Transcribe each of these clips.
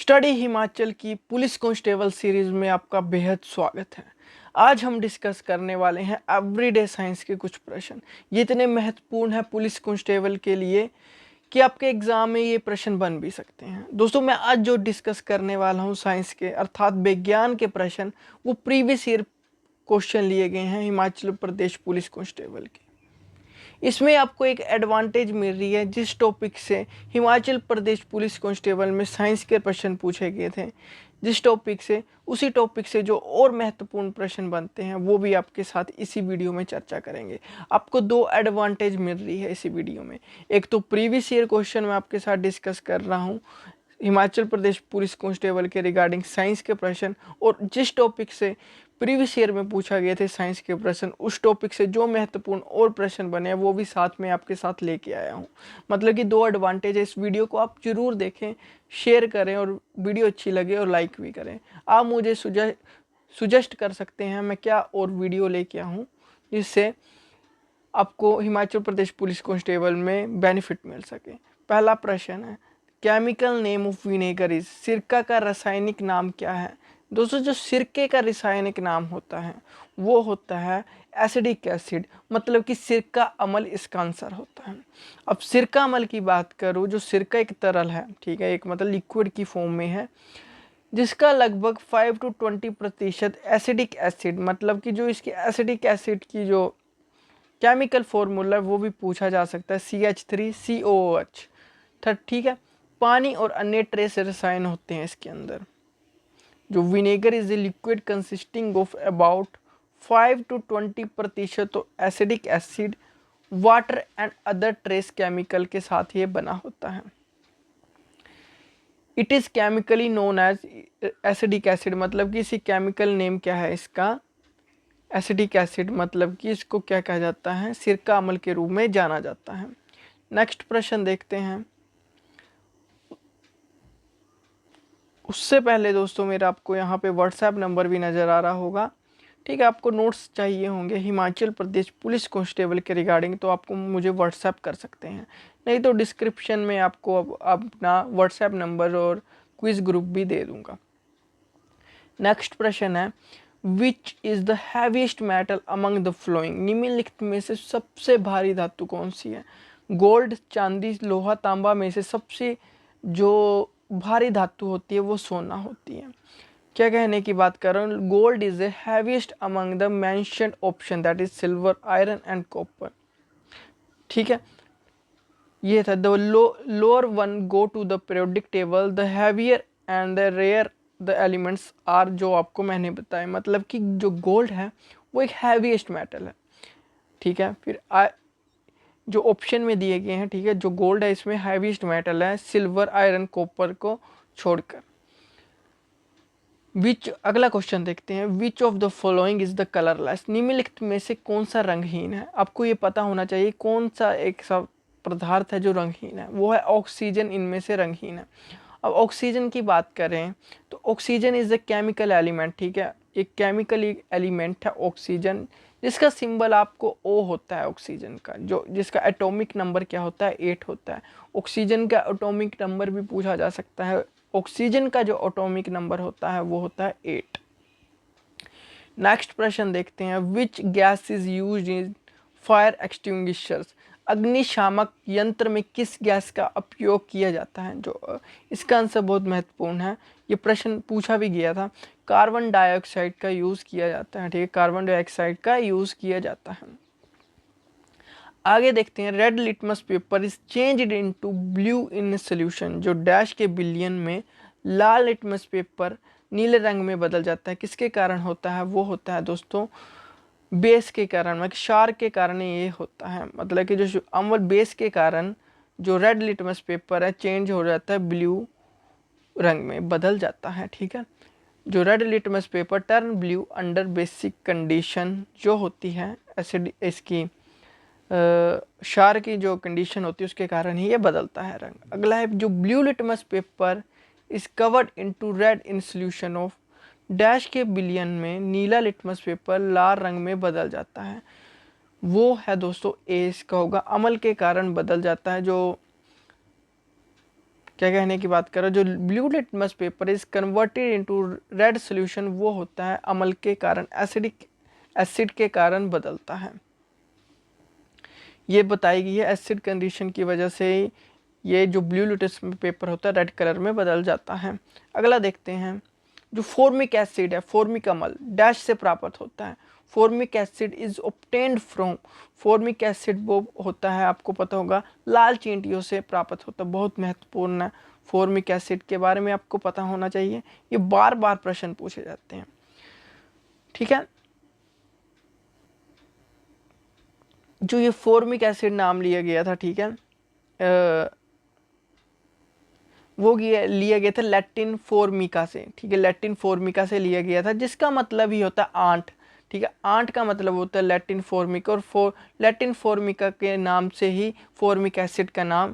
Study Himachal की police constable series में आपका बेहद स्वागत है। आज हम डिस्कस करने वाले हैं एवरीडे साइंस के कुछ प्रश्न। ये इतने महत्वपूर्ण है पुलिस कांस्टेबल के लिए कि आपके एग्जाम में ये प्रश्न बन भी सकते हैं। दोस्तों, मैं आज जो डिस्कस करने वाला हूँ साइंस के अर्थात विज्ञान के प्रश्न, वो प्रीवियस ईयर क्वेश्चन लिए गए हैं हिमाचल प्रदेश पुलिस कांस्टेबल के। इसमें आपको एक एडवांटेज मिल रही है। जिस टॉपिक से हिमाचल प्रदेश पुलिस कांस्टेबल में साइंस के प्रश्न पूछे गए थे, जिस टॉपिक से उसी टॉपिक से जो और महत्वपूर्ण प्रश्न बनते हैं वो भी आपके साथ इसी वीडियो में चर्चा करेंगे। आपको दो एडवांटेज मिल रही है इसी वीडियो में। एक तो प्रीवियस ईयर क्वेश्चन मैं आपके साथ डिस्कस कर रहा हूँ हिमाचल प्रदेश पुलिस कांस्टेबल के रिगार्डिंग साइंस के प्रश्न, और जिस टॉपिक से प्रीवियस ईयर में पूछा गए थे साइंस के प्रश्न, उस टॉपिक से जो महत्वपूर्ण और प्रश्न बने हैं वो भी साथ में आपके साथ लेके आया हूँ। मतलब कि दो एडवांटेज है। इस वीडियो को आप जरूर देखें, शेयर करें और वीडियो अच्छी लगे और लाइक भी करें। आप मुझे सुजेस्ट कर सकते हैं मैं क्या और वीडियो लेके आऊँ जिससे आपको हिमाचल प्रदेश पुलिस कांस्टेबल में बेनिफिट मिल सके। पहला प्रश्न है, chemical name of vinegar is, सिरका का रासायनिक नाम क्या है? दोस्तों, जो सिरके का रासायनिक नाम होता है वो होता है एसिडिक एसिड, मतलब कि सिरका अम्ल इसका आंसर होता है। अब सिरका अम्ल की बात करूँ, जो सिरका एक तरल है, ठीक है, एक मतलब लिक्विड की फॉर्म में है, जिसका लगभग 5 to 20% एसिडिक एसिड, मतलब कि जो इसकी एसिडिक एसिड की जो केमिकल फॉर्मूला वो भी पूछा जा सकता है CH3COOH, ठीक है। पानी और अन्य ट्रेस रसायन होते हैं इसके अंदर। जो vinegar is a liquid consisting of about 5 to 20% acidic acid, water and other trace chemical के साथ ये बना होता है। It is chemically known as acidic acid, मतलब कि इसी केमिकल नेम क्या है इसका, एसिडिक एसिड, मतलब कि इसको क्या कहा जाता है, सिरका अम्ल के रूप में जाना जाता है। नेक्स्ट प्रश्न देखते हैं। उससे पहले दोस्तों मेरा आपको यहाँ पे व्हाट्सएप नंबर भी नज़र आ रहा होगा, ठीक है। आपको नोट्स चाहिए होंगे हिमाचल प्रदेश पुलिस कांस्टेबल के रिगार्डिंग, तो आपको मुझे व्हाट्सएप कर सकते हैं, नहीं तो डिस्क्रिप्शन में आपको अपना व्हाट्सएप नंबर और क्विज ग्रुप भी दे दूँगा। नेक्स्ट प्रश्न है, which is the heaviest metal among the flowing, निम्नलिखित में से सबसे भारी धातु कौन सी है? गोल्ड, चांदी, लोहा, तांबा में से सबसे जो भारी धातु होती है वो सोना होती है। क्या कहने की बात कर रहा हूँ, gold is the heaviest among the mentioned option, that is silver, iron and copper, ठीक है। ये था the lower one go to the periodic table, the heavier and the rare the elements are, जो आपको मैंने बताया, मतलब कि जो गोल्ड है वो एक हैवीएस्ट मेटल है, ठीक है। फिर जो ऑप्शन में दिए गए हैं, ठीक है, जो गोल्ड है इसमें हैवीएस्ट मेटल है सिल्वर, आयरन, कॉपर को छोड़कर। विच, अगला क्वेश्चन देखते हैं, which of the following is the colourless, निम्नलिखित में से कौन सा रंगहीन है? आपको ये पता होना चाहिए कौन सा एक सा पदार्थ है जो रंगहीन है, वो है ऑक्सीजन, इनमें से रंगहीन है। अब ऑक्सीजन की बात करें तो oxygen is the chemical element, ठीक है, एक केमिकल एलिमेंट है ऑक्सीजन, जिसका सिंबल आपको O होता है ऑक्सीजन का, जो जिसका एटॉमिक नंबर क्या होता है, 8 होता है। ऑक्सीजन का एटॉमिक नंबर भी पूछा जा सकता है, ऑक्सीजन का जो एटॉमिक नंबर होता है वो होता है 8। नेक्स्ट प्रश्न देखते हैं, which gas is used in fire extinguishers, अग्निशामक यंत्र में किस गैस का उपयोग किया जाता है? जो इसका आंसर बहुत महत्वपूर्ण है, ये प्रश्न पूछा भी गया था। कार्बन डाइऑक्साइड का यूज़ किया जाता है, ठीक है, कार्बन डाइऑक्साइड का यूज़ किया जाता है। आगे देखते हैं, red litmus paper is changed into blue in solution, जो डैश के बिलियन में लाल लिटमस पेपर नीले रंग में बदल जाता है, किसके कारण होता है? वो होता है दोस्तों बेस के कारण, मतलब क्षार के कारण ये होता है। मतलब कि जो अम्ल बेस के कारण जो रेड लिटमस पेपर है चेंज हो जाता है, ब्लू रंग में बदल जाता है, ठीक है। जो red litmus paper turn blue under basic condition, जो होती है एसिड, इसकी क्षार की जो कंडीशन होती है उसके कारण ही ये बदलता है रंग। अगला है, जो blue litmus paper is covered into red in solution of dash के बिलियन में नीला लिटमस पेपर लाल रंग में बदल जाता है, वो है दोस्तों ए इसका होगा, अम्ल के कारण बदल जाता है। जो क्या कहने की बात कर रहा है, जो blue litmus paper is converted into red solution वो होता है अम्ल के कारण, एसिड के कारण बदलता है। ये बताई गई है एसिड कंडीशन की वजह से ये जो ब्लू लिटमस पेपर होता है रेड कलर में बदल जाता है। अगला देखते हैं, जो फॉर्मिक एसिड है, फॉर्मिक अम्ल डैश से प्राप्त होता है। Formic acid is obtained from, formic acid वो होता है, आपको पता होगा, लाल चींटियों से प्राप्त होता है। बहुत महत्वपूर्ण है, फॉर्मिक एसिड के बारे में आपको पता होना चाहिए, ये बार बार प्रश्न पूछे जाते हैं। ठीक है, जो ये फॉर्मिक एसिड नाम लिया गया था, ठीक है, वो लिया गया था लैटिन फॉर्मिका से। ठीक है, लैटिन फॉर्मिका से लिया गया था, जिसका मतलब ही होता है आंट। ठीक है, आंट का मतलब होता है लैटिन फॉर्मिका, और लैटिन फॉर्मिका के नाम से ही फॉर्मिक एसिड का नाम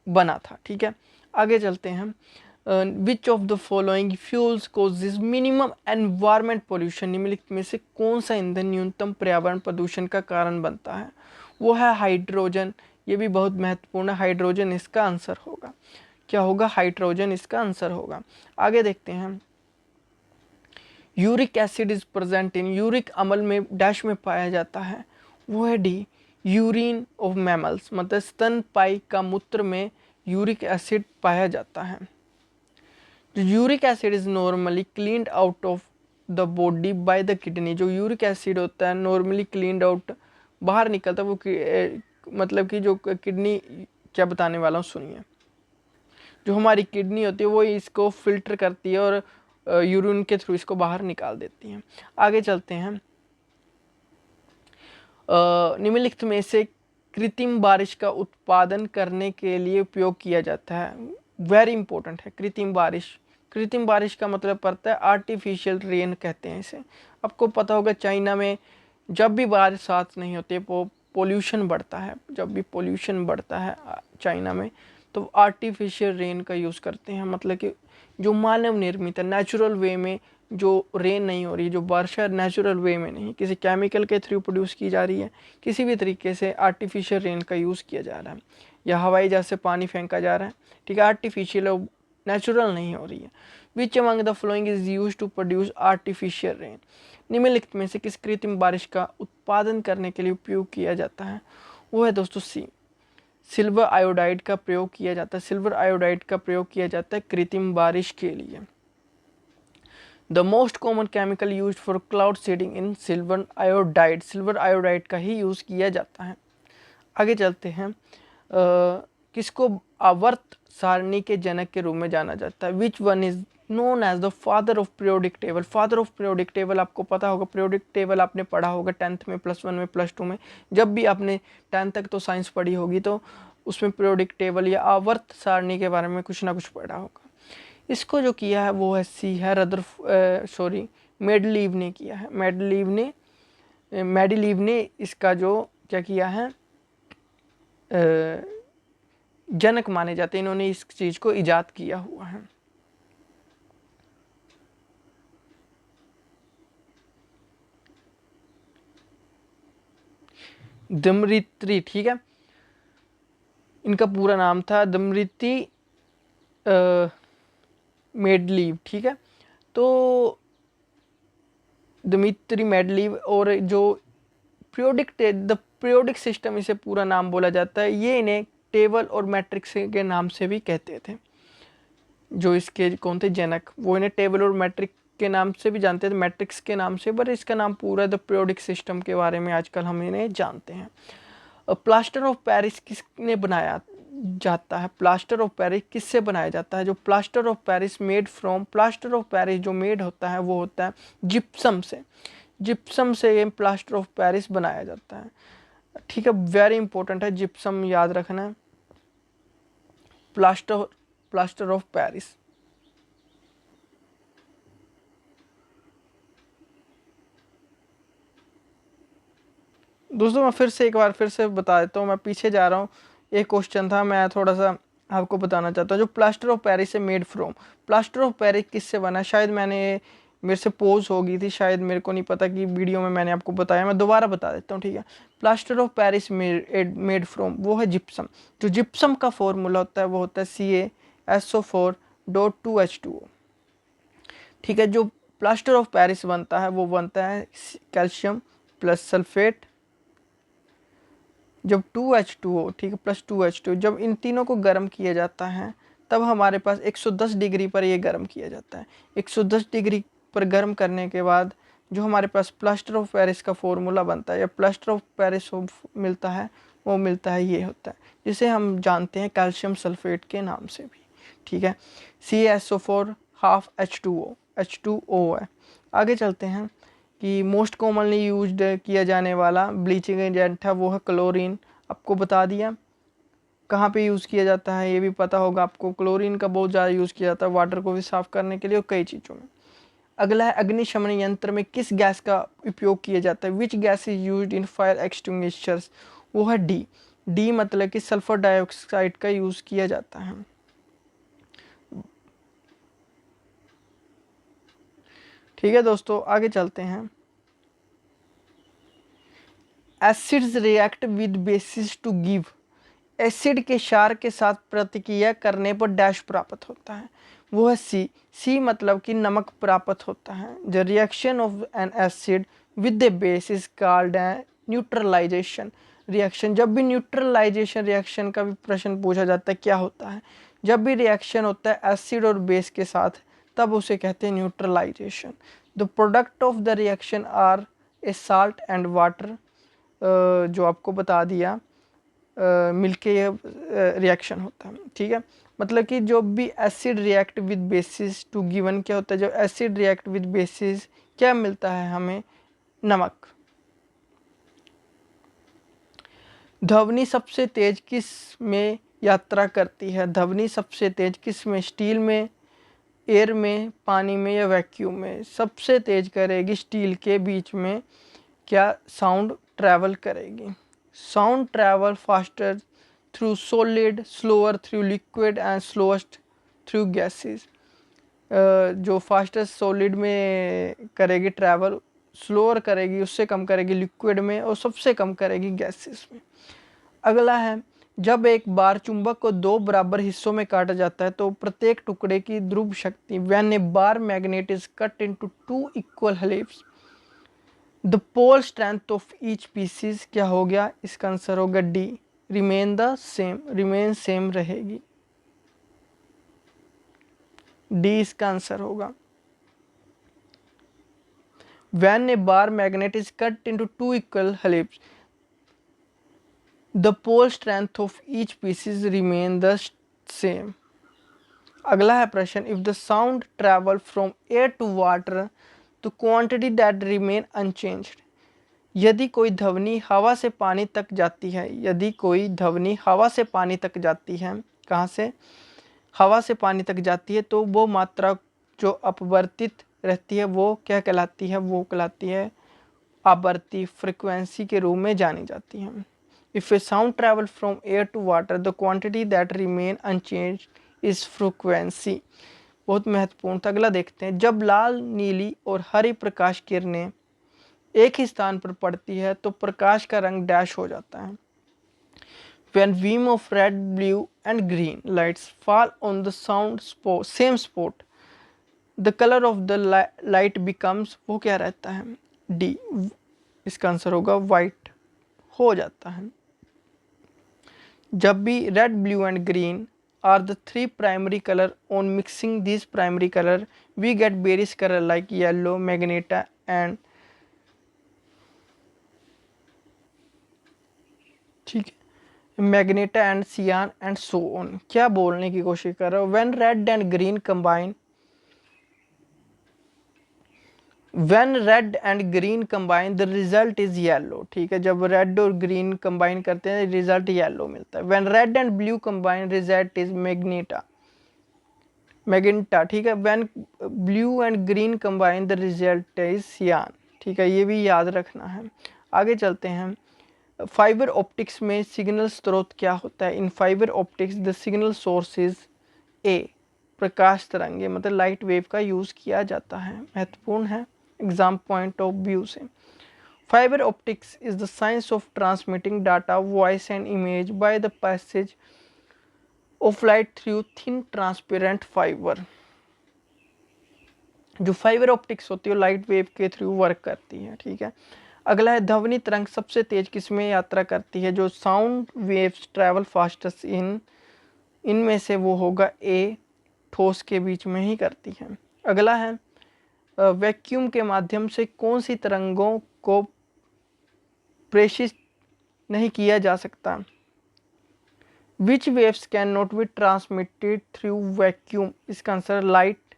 बना था। ठीक है, आगे चलते हैं। Which of the following fuels causes minimum environment pollution, निम्नलिखित में से कौन सा ईंधन न्यूनतम पर्यावरण प्रदूषण का कारण बनता है? वो है हाइड्रोजन। ये भी बहुत महत्वपूर्ण है, हाइड्रोजन इसका आंसर होगा। क्या होगा? हाइड्रोजन इसका आंसर होगा। आगे देखते हैं, uric acid is present in, uric अम्ल में डैश में पाया जाता है, वो है डी, यूरिन ऑफ मैमल्स, मतलब स्तनपायी का मूत्र में यूरिक एसिड पाया जाता है। जो uric acid is normally cleaned out of the body by the kidney, जो यूरिक एसिड होता है नॉर्मली क्लीन्ड आउट, बाहर निकलता है वो मतलब कि जो किडनी, क्या बताने वाला हूँ सुनिए, जो हमारी किडनी होती है वो इसको फिल्टर करती है और यूरिन के थ्रू इसको बाहर निकाल देती है। आगे चलते हैं, निम्नलिखित में से कृत्रिम बारिश का उत्पादन करने के लिए उपयोग किया जाता है, वेरी इंपॉर्टेंट है कृत्रिम बारिश। कृत्रिम बारिश का मतलब पड़ता है आर्टिफिशियल रेन कहते हैं इसे। आपको पता होगा चाइना में जब भी बरसात नहीं होती है वो पोल्यूशन बढ़ता है, जब भी पोल्यूशन बढ़ता है चाइना में तो आर्टिफिशियल रेन का यूज़ करते हैं, मतलब कि जो मानव निर्मित है, नेचुरल वे में जो रेन नहीं हो रही, जो वर्षा नेचुरल वे में नहीं, किसी केमिकल के थ्रू प्रोड्यूस की जा रही है, किसी भी तरीके से आर्टिफिशियल रेन का यूज़ किया जा रहा है, या हवाई जहाज से पानी फेंका जा रहा है। ठीक है, आर्टिफिशियल नेचुरल नहीं हो रही है। Which among the flowing is use to produce artificial rain, निम्नलिखित में से किस कृत्रिम बारिश का उत्पादन करने के लिए उपयोग किया जाता है? वो है दोस्तों सी, सिल्वर आयोडाइड का प्रयोग किया जाता है। सिल्वर आयोडाइड का प्रयोग किया जाता है कृत्रिम बारिश के लिए। The most common chemical use for cloud seeding in silver iodide, silver iodide का ही यूज़ किया जाता है। आगे चलते हैं, किसको आवर्त सारणी के जनक के रूप में जाना जाता है? Which one is known as the father of periodic table, father of periodic table आपको पता होगा, पीरियोडिक टेबल आपने पढ़ा होगा 10th में, +1 में, +2 में, जब भी आपने 10th तक तो साइंस पढ़ी होगी तो उसमें पीरियोडिक टेबल या आवर्त सारणी के बारे में कुछ ना कुछ पढ़ा होगा। इसको जो किया है वो है सी है मेडलीव ने किया है, मेडलीव ने इसका जो क्या किया है, जनक माने जाते हैं, इन्होंने इस चीज को इजाद किया हुआ है। दमयंती, ठीक है, इनका पूरा नाम था दमयंती मेडलीव। ठीक है, तो दमयंती मेडलीव, और जो पीरियोडिक सिस्टम इसे पूरा नाम बोला जाता है, ये इन्हें टेबल और मैट्रिक्स के नाम से भी कहते थे। जो इसके कौन थे जनक, वो इन्हें टेबल और मैट्रिक के नाम से भी जानते थे, मैट्रिक्स के नाम से, पर इसका नाम पूरा द पीरियोडिक सिस्टम के बारे में आजकल हम इन्हें जानते हैं। प्लास्टर ऑफ पेरिस किसने बनाया जाता है? प्लास्टर ऑफ पेरिस किससे बनाया जाता है? जो plaster of Paris made from, plaster of Paris जो मेड होता है वो होता है जिप्सम से, जिप्सम से ये प्लास्टर ऑफ पेरिस बनाया जाता है। ठीक है, वेरी इंपॉर्टेंट है, जिप्सम याद रखना है, प्लास्टर ऑफ पेरिस। दोस्तों मैं एक बार फिर से बता देता हूँ, मैं पीछे जा रहा हूँ, एक क्वेश्चन था, मैं थोड़ा सा आपको बताना चाहता हूँ। जो प्लास्टर ऑफ पेरिस से made from, plaster of Paris किससे बना? शायद मेरे से पोज हो गई थी, शायद मेरे को नहीं पता कि वीडियो में मैंने आपको बताया, मैं दोबारा बता देता हूँ। ठीक है, plaster of Paris made from वो है जिप्सम। जो जिप्सम का फॉर्मूला होता है वो होता है SO4.2H2O। ठीक है, जो प्लास्टर ऑफ पेरिस बनता है वो बनता है कैल्शियम प्लस सल्फेट, जब 2H2O, ठीक है, प्लस 2H2, जब इन तीनों को गर्म किया जाता है तब हमारे पास 110 डिग्री पर ये गर्म किया जाता है। 110 डिग्री पर गर्म करने के बाद जो हमारे पास प्लास्टर ऑफ पेरिस का फॉर्मूला बनता है या प्लास्टर ऑफ पेरिस मिलता है, वो मिलता है, ये होता है, जिसे हम जानते हैं कैल्शियम सल्फेट के नाम से भी। ठीक है, CaSO4 हाफ H2O है। आगे चलते हैं कि मोस्ट कॉमनली यूज्ड किया जाने वाला ब्लीचिंग एजेंट है, वो है क्लोरीन। आपको बता दिया कहाँ पे यूज़ किया जाता है, ये भी पता होगा आपको। क्लोरीन का बहुत ज़्यादा यूज़ किया जाता है वाटर को भी साफ़ करने के लिए और कई चीज़ों में। अगला है अग्निशमन यंत्र में किस गैस का उपयोग किया जाता है, which gas is used in fire extinguishers, वो है डी मतलब कि सल्फर डाइऑक्साइड का यूज़ किया जाता है। ठीक है दोस्तों, आगे चलते हैं। Acids react with bases to give, acid के क्षार के साथ प्रतिक्रिया करने पर डैश प्राप्त होता है, वो है सी मतलब कि नमक प्राप्त होता है। The reaction of an acid with the base is called neutralization reaction. जब भी न्यूट्रलाइजेशन रिएक्शन का भी प्रश्न पूछा जाता है, क्या होता है, जब भी रिएक्शन होता है एसिड और बेस के साथ, तब उसे कहते हैं neutralization. The product of the reaction are a salt and water, जो आपको बता दिया मिलके ये रिएक्शन होता है। ठीक है, मतलब कि जो भी acid react with bases to given, क्या होता है, जब एसिड रिएक्ट विद बेसिस क्या मिलता है हमें, नमक। ध्वनि सबसे तेज किस में यात्रा करती है, ध्वनि सबसे तेज किस में, स्टील में, एयर में, पानी में या वैक्यूम में। सबसे तेज करेगी स्टील के बीच में क्या साउंड ट्रैवल करेगी। Sound travel faster through solid, slower through liquid and slowest through gases. जो फास्टेस्ट सॉलिड में करेगी ट्रैवल, स्लोअर करेगी, उससे कम करेगी लिक्विड में, और सबसे कम करेगी गैसेस में। अगला है, जब एक बार चुंबक को दो बराबर हिस्सों में काटा जाता है तो प्रत्येक टुकड़े की ध्रुव शक्ति, when a bar magnet is cut into two equal halves, the pole strength of each pieces, क्या हो गया, इसका आंसर होगा D, remain the same, remain same रहेगी, डी इसका आंसर होगा। When a bar magnet is cut into two equal halves, the pole strength of each pieces remain the same. अगला है प्रश्न, if the sound travel from air to water तो quantity that remain unchanged, यदि कोई ध्वनि हवा से पानी तक जाती है, यदि कोई ध्वनि हवा से पानी तक जाती है, कहाँ से, हवा से पानी तक जाती है, तो वो मात्रा जो अपवर्तित रहती है वो क्या कहलाती है, वो कहलाती है आवर्ती, फ्रिक्वेंसी के रूप में जानी जाती है। If a sound travel from air to water the quantity that remain unchanged is frequency. बहुत महत्वपूर्ण था। अगला देखते हैं, जब लाल, नीली और हरी प्रकाश किरणें एक ही स्थान पर पड़ती है तो प्रकाश का रंग डैश हो जाता है। When beam of red, blue and green lights fall on the same spot, the color of the light becomes, वो क्या रहता है, डी, इसका आंसर होगा वाइट हो जाता है। जब भी red, blue and green are the three primary color, on mixing these primary color we get various color like yellow, magenta and, ठीक है, मैग्नेटा एंड सियान एंड सो ऑन। क्या बोलने की कोशिश कर रहे हो, when red and green combine, when red and green combine the result is yellow. ठीक है, जब रेड और ग्रीन कंबाइन करते हैं रिजल्ट येलो मिलता है। When red and blue combine result is magenta, ठीक है। When blue and green combine the result is सियान। ठीक है, ये भी याद रखना है। आगे चलते हैं, फाइबर ऑप्टिक्स में सिग्नल स्रोत क्या होता है, in fibre optics the signal source is a, प्रकाश तरंगे मतलब लाइट वेव का यूज किया जाता है, महत्वपूर्ण है एग्जाम पॉइंट ऑफ व्यू से। Fibre optics is the science of transmitting data, voice and image by the passage of light through thin transparent fibre. जो फाइबर ऑप्टिक्स होती है लाइट वेव के थ्रू वर्क करती है, ठीक है। अगला है ध्वनि तरंग सबसे तेज किसमें यात्रा करती है? जो साउंड वेव्स ट्रैवल फास्टेस्ट इनमें से वो होगा ए, ठोस के बीच में ही करती है। अगला है वैक्यूम के माध्यम से कौन सी तरंगों को प्रेषित नहीं किया जा सकता? Which waves can not be transmitted through vacuum? इसका आंसर लाइट,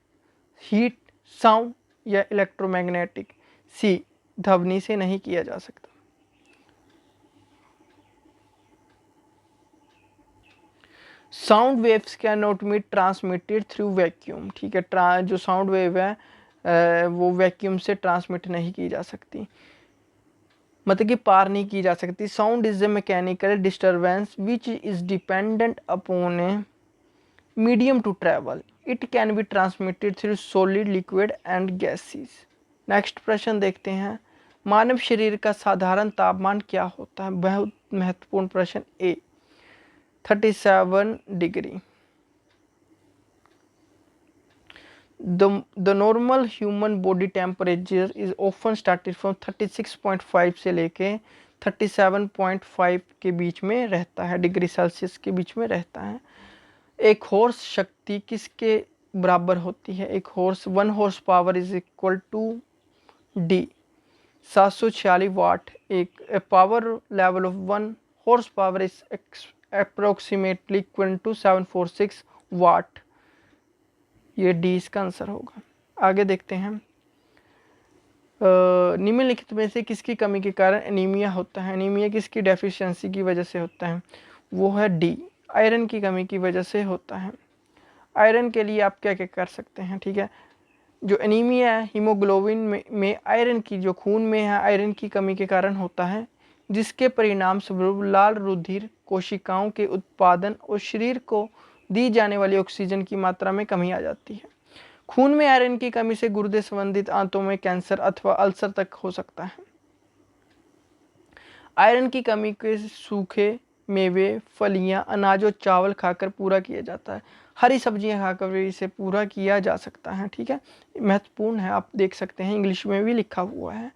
हीट, साउंड या इलेक्ट्रोमैग्नेटिक। सी, ध्वनि से नहीं किया जा सकता। Sound waves can not be transmitted through vacuum, ठीक है। जो साउंड वेव है वो वैक्यूम से ट्रांसमिट नहीं की जा सकती, मतलब कि पार नहीं की जा सकती। Sound is a mechanical disturbance which is dependent upon a medium to travel. It can be transmitted through solid, liquid and gases. Next प्रश्न देखते हैं, मानव शरीर का साधारण तापमान क्या होता है? बहुत महत्वपूर्ण प्रश्न। ए 37 degree. The normal human body temperature is often started from 36.5 से लेके 37.5 के बीच में रहता है, डिग्री सेल्सियस के बीच में रहता है। एक हॉर्स शक्ति किसके बराबर होती है? एक horse 1 horse power is equal to the 746 watt. एक power level of 1 horse power is approximately equal to 746 watt. ये डी इसका आंसर होगा। आगे देखते हैं, निम्नलिखित में से किसकी कमी के कारण एनीमिया होता है? एनीमिया किसकी डेफिशिएंसी की वजह से होता है? वो है डी, आयरन की कमी की वजह से होता है। आयरन के लिए आप क्या क्या कर सकते हैं, ठीक है। जो एनीमिया है हीमोग्लोबिन में आयरन की, जो खून में है आयरन की कमी के कारण होता है, जिसके परिणाम स्वरूप लाल रुधिर कोशिकाओं के उत्पादन और शरीर को दी जाने वाली ऑक्सीजन की मात्रा में कमी आ जाती है। खून में आयरन की कमी से गुर्दे संबंधित आंतों में कैंसर अथवा अल्सर तक हो सकता है। आयरन की कमी के सूखे मेवे, फलियां, अनाज और चावल खाकर पूरा किया जाता है। हरी सब्जियां खाकर भी इसे पूरा किया जा सकता है, ठीक है। महत्वपूर्ण है, आप देख सकते हैं इंग्लिश में भी लिखा हुआ है।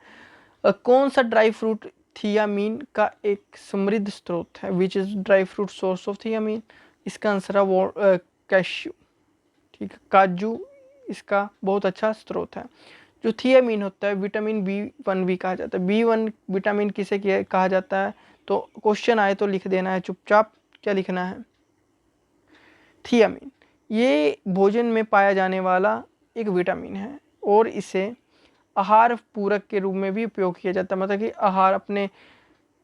कौन सा ड्राई फ्रूट थियामीन का एक समृद्ध स्रोत है? Which is dry fruit source of thiamine? इसका आंसर है वो कैश्यू, ठीक है। काजू इसका बहुत अच्छा स्रोत है। जो थियामीन होता है विटामिन B1 भी कहा जाता है। B1 विटामिन किसे कहा जाता है? तो क्वेश्चन आए तो लिख देना है चुपचाप। क्या लिखना है? थियामीन। ये भोजन में पाया जाने वाला एक विटामिन है और इसे आहार पूरक के रूप में भी उपयोग किया जाता है, मतलब कि आहार अपने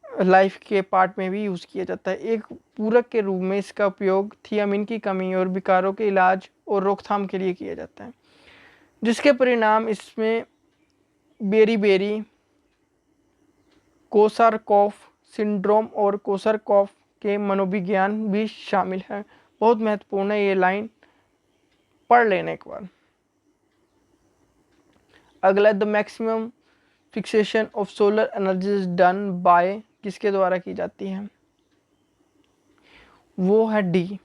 लाइफ के पार्ट में भी यूज़ किया जाता है। एक पूरक के रूप में इसका उपयोग थियामीन की कमी और विकारों के इलाज और रोकथाम के लिए किया जाता है, जिसके परिणाम इसमें बेरी कोसारकॉफ सिंड्रोम और कोसारकॉफ के मनोविज्ञान भी शामिल है। बहुत महत्वपूर्ण है, ये लाइन पढ़ लेने के बाद। अगला, the maximum fixation of solar energy is done by, किसके द्वारा की जाती है? वो है डी,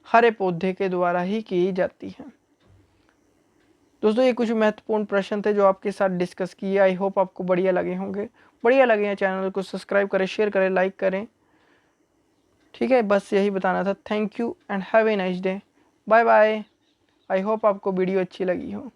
हरे पौधे के द्वारा ही की जाती है। दोस्तों ये कुछ महत्वपूर्ण प्रश्न थे जो आपके साथ डिस्कस किए। आई होप आपको बढ़िया लगे होंगे। बढ़िया लगे हैं चैनल को सब्सक्राइब करें, शेयर करें, लाइक करें, ठीक है। बस यही बताना था। Thank you and have a nice day. Bye bye. I hope आपको वीडियो अच्छी लगी हो।